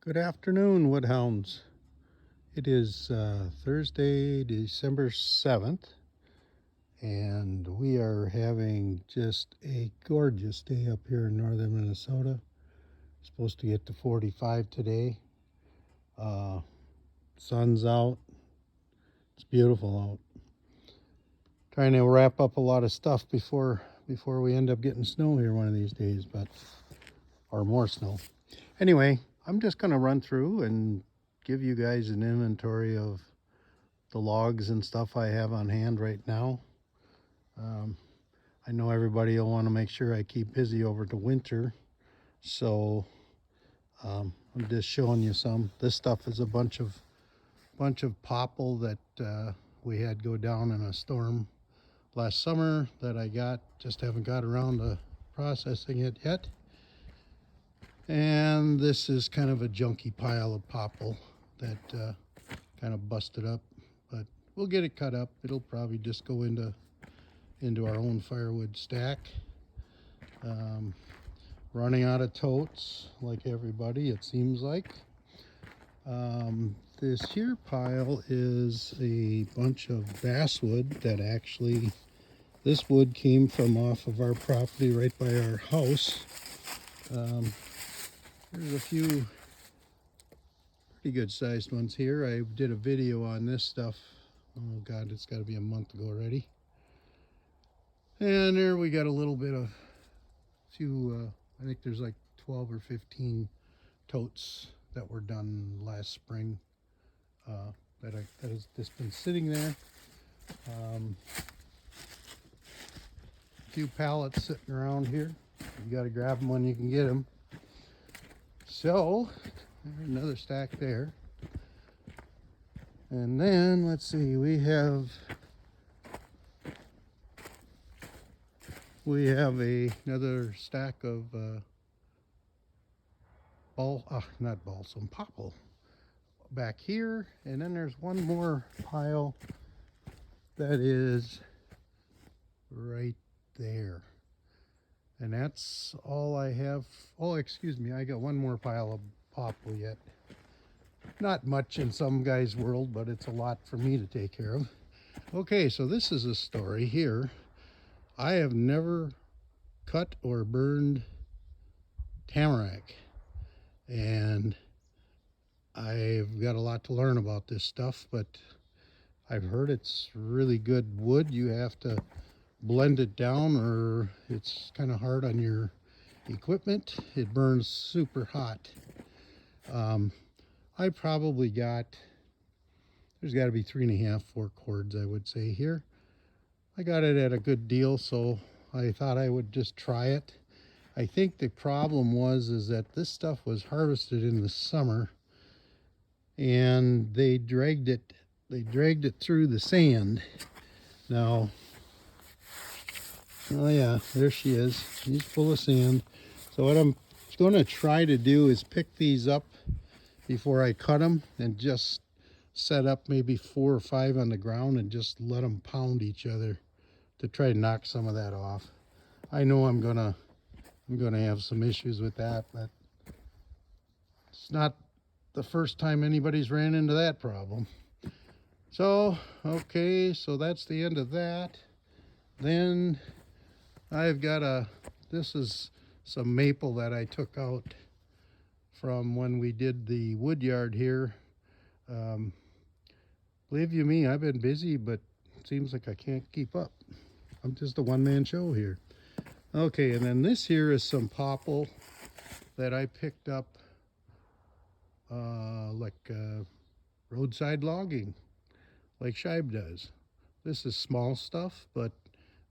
Good afternoon, Woodhounds. It is Thursday, December 7th, and we are having just a gorgeous day up here in northern Minnesota. Supposed to get to 45 today. Sun's out. It's beautiful out. Trying to wrap up a lot of stuff before we end up getting snow here one of these days, or more snow. Anyway, I'm just going to run through and give you guys an inventory of the logs and stuff I have on hand right now. I know everybody will want to make sure I keep busy over the winter, so I'm just showing you some. This stuff is a bunch of popple that we had go down in a storm last summer that I just haven't got around to processing it yet. And this is kind of a junky pile of popple that kind of busted up, but we'll get it cut up. It'll probably just go into our own firewood stack. Running out of totes like everybody, it seems like. This here pile is a bunch of basswood that actually, this wood came from off of our property right by our house. There's a few pretty good sized ones here. I did a video on this stuff. Oh God, it's got to be a month ago already. And there we got a little bit of I think there's like 12 or 15 totes that were done last spring that has just been sitting there. A few pallets sitting around here. You got to grab them when you can get them. So, there's another stack there. And then, let's see, we have another stack of some popple back here. And then there's one more pile that is right there. And that's all I have. Oh, excuse me, I got one more pile of popple yet. Not much in some guy's world, but it's a lot for me to take care of. Okay, so this is a story here. I have never cut or burned tamarack, and I've got a lot to learn about this stuff, but I've heard it's really good wood. You have to blend it down or it's kind of hard on your equipment. It burns super hot. I probably there's got to be 3.5, 4 cords, I would say here. I got it at a good deal, so I thought I would just try it. I think the problem is that this stuff was harvested in the summer, and they dragged it through the sand. Now, oh yeah, there she is. She's full of sand. So what I'm going to try to do is pick these up before I cut them and just set up maybe 4 or 5 on the ground and just let them pound each other to try to knock some of that off. I know I'm gonna have some issues with that, but it's not the first time anybody's ran into that problem. So, okay, so that's the end of that. Then I've got this is some maple that I took out from when we did the Woodyard here. Believe you me, I've been busy, but it seems like I can't keep up. I'm just a one-man show here. Okay, and then this here is some popple that I picked up roadside logging, like Scheib does. This is small stuff, but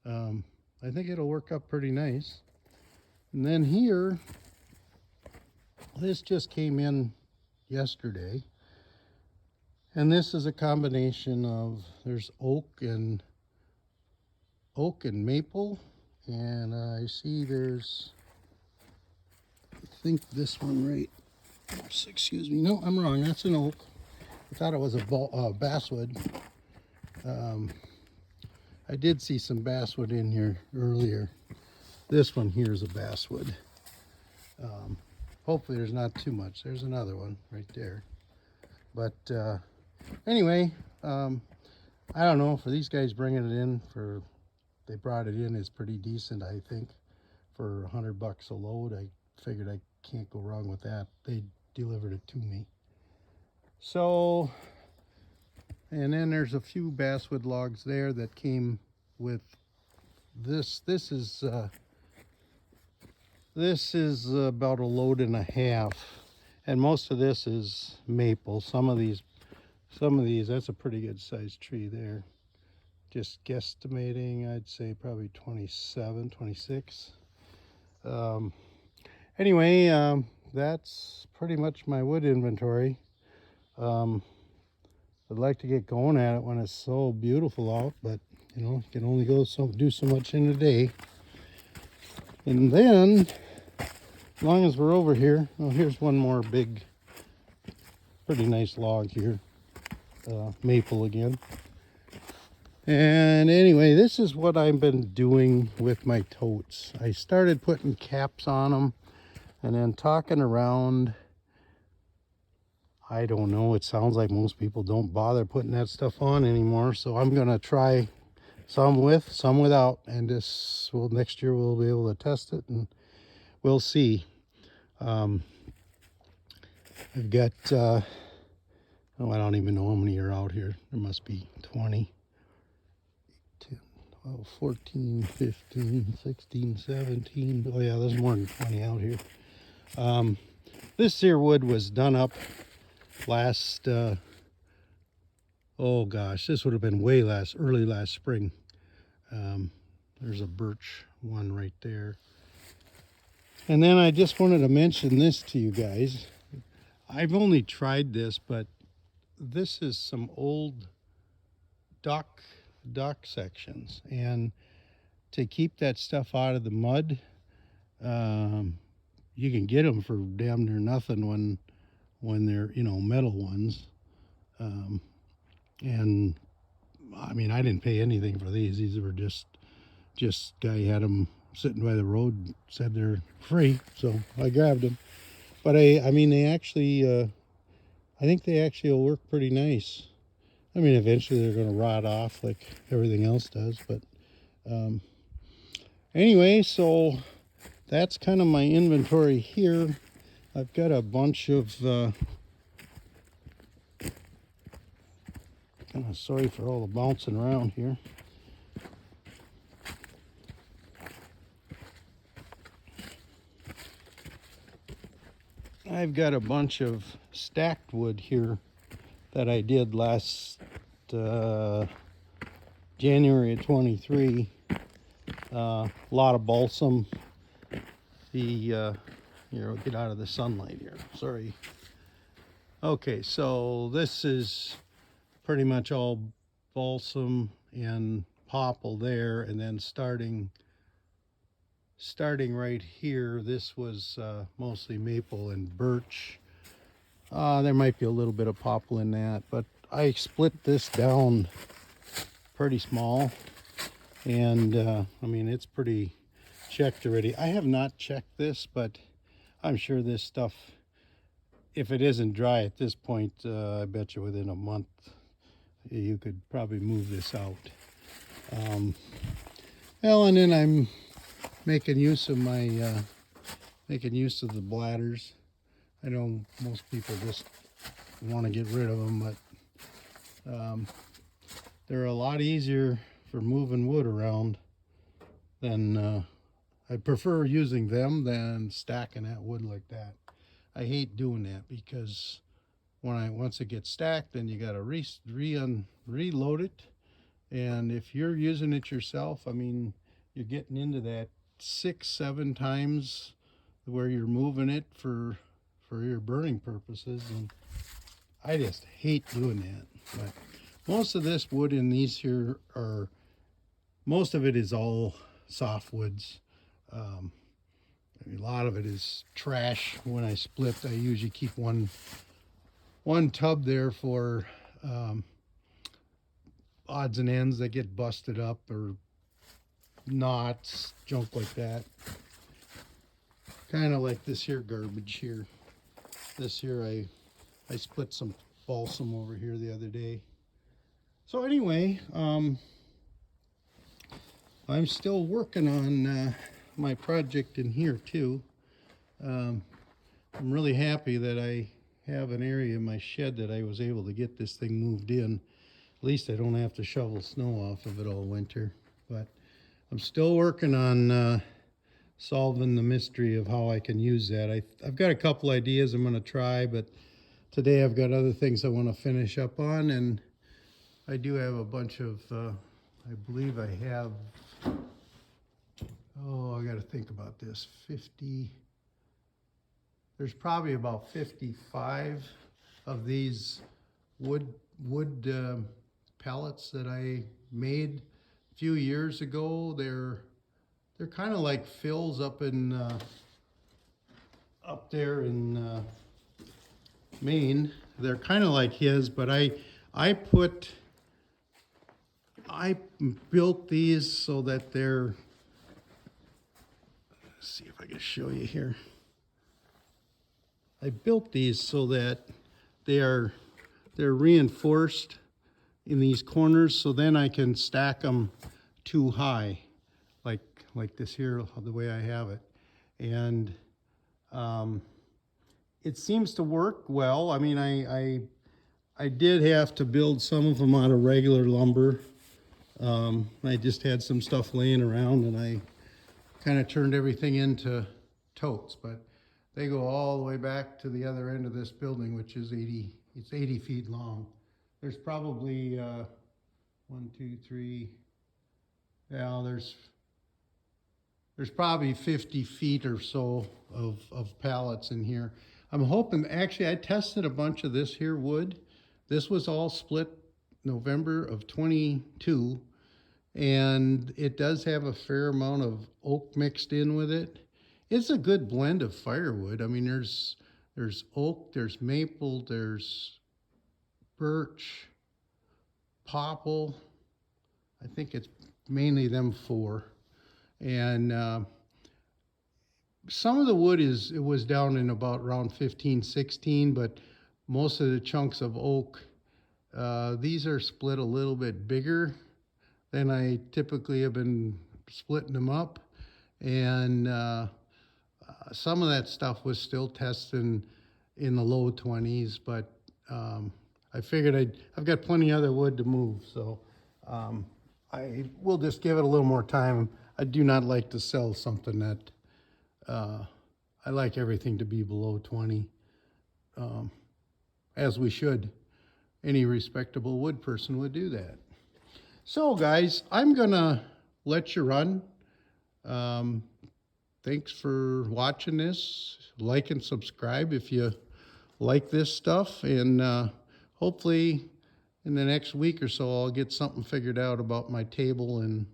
I think it'll work up pretty nice. And then here, this just came in yesterday. And this is a combination of, there's oak and maple. And I see there's, I think this one right, oops, excuse me, no, I'm wrong, that's an oak. I thought it was a basswood. I did see some basswood in here earlier. This one here is a basswood. Hopefully there's not too much. There's another one right there. But anyway, I don't know, for these guys bringing it in, they brought it in, is pretty decent, I think. For $100 a load, I figured I can't go wrong with that. They delivered it to me. So, and then there's a few basswood logs there that came with this. This is about a load and a half, and most of this is maple. Some of these, that's a pretty good sized tree there. Just guesstimating, I'd say probably 27, 26. Anyway, that's pretty much my wood inventory. I'd like to get going at it when it's so beautiful out, but you know, you can only do so much in a day. And then, as long as we're over here, oh, here's one more big, pretty nice log here, maple again. And anyway, this is what I've been doing with my totes. I started putting caps on them and then talking around. I don't know, it sounds like most people don't bother putting that stuff on anymore. So I'm gonna try some with, some without, and next year we'll be able to test it and we'll see. I've got, oh, I don't even know how many are out here. There must be 20. 12, 14, 15, 16, 17. Oh yeah, there's more than 20 out here. This here wood was done up last, oh gosh, this would have been early last spring. There's a birch one right there. And then I just wanted to mention this to you guys. I've only tried this, but this is some old dock sections, and to keep that stuff out of the mud, you can get them for damn near nothing when they're, you know, metal ones. And I mean, I didn't pay anything for these were just guy had them sitting by the road, said they're free, so I grabbed them. But I mean, they actually I think they actually will work pretty nice. I mean, eventually they're going to rot off like everything else does, but anyway, so that's kind of my inventory here. I've got a bunch of, kind of sorry for all the bouncing around here. I've got a bunch of stacked wood here that I did last January of 23. A lot of balsam. Here, get out of the sunlight here. Sorry. Okay, so this is pretty much all balsam and popple there, and then starting right here, this was mostly maple and birch. There might be a little bit of popple in that, but I split this down pretty small, and I mean, it's pretty checked already. I have not checked this, but I'm sure this stuff, if it isn't dry at this point, I bet you within a month you could probably move this out. Well, and then I'm making use of the bladders. I know most people just want to get rid of them, but they're a lot easier for moving wood around than I prefer using them than stacking that wood like that. I hate doing that because once it gets stacked, then you got to reload it, and if you're using it yourself, I mean, you're getting into that 6-7 times where you're moving it for your burning purposes, and I just hate doing that. But most of this wood in these here most of it is all softwoods. A lot of it is trash. When I split, I usually keep one tub there for odds and ends that get busted up, or knots, junk like that. kind of like this here garbage here. This here, I split some balsam over here the other day. So anyway, I'm still working on my project in here too. I'm really happy that I have an area in my shed that I was able to get this thing moved in. At least I don't have to shovel snow off of it all winter. But I'm still working on solving the mystery of how I can use that. I've got a couple ideas I'm going to try, but today I've got other things I want to finish up on, and I do have a bunch of, I believe I have, oh, I got to think about this, 50, there's probably about 55 of these wood pellets that I made a few years ago. They're kind of like Phil's up in up there in Maine. They're kind of like his, but I built these so that they're, let's see if I can show you here. I built these so that they're reinforced in these corners, so then I can stack them too high, like this here, the way I have it. And it seems to work well. I mean, I did have to build some of them out of regular lumber. I just had some stuff laying around, and I kind of turned everything into totes, but they go all the way back to the other end of this building, which is 80 feet long. There's probably 1, 2, 3, yeah, there's probably 50 feet or so of pallets in here. I'm hoping, actually I tested a bunch of this here wood. This was all split November of 22, and it does have a fair amount of oak mixed in with it. It's a good blend of firewood. I mean, there's oak, there's maple, there's birch, popple. I think it's mainly them four. And some of the wood was down in about around 15, 16, but most of the chunks of oak, these are split a little bit bigger than I typically have been splitting them up. And some of that stuff was still testing in the low 20s, but I figured I've got plenty of other wood to move, so I will just give it a little more time. I do not like to sell something that, I like everything to be below 20, as we should. Any respectable wood person would do that. So guys, I'm gonna let you run. Thanks for watching this. Like and subscribe if you like this stuff, and hopefully in the next week or so I'll get something figured out about my table, and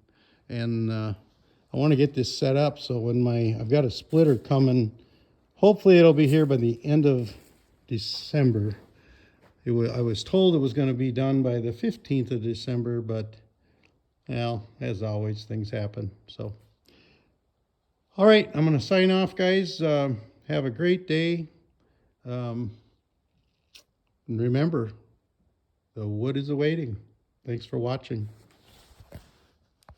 I want to get this set up so when I've got a splitter coming. Hopefully it'll be here by the end of December. I was told it was going to be done by the 15th of December, but well, as always, things happen. So all right, I'm going to sign off, guys. Have a great day. And remember, the wood is awaiting. Thanks for watching.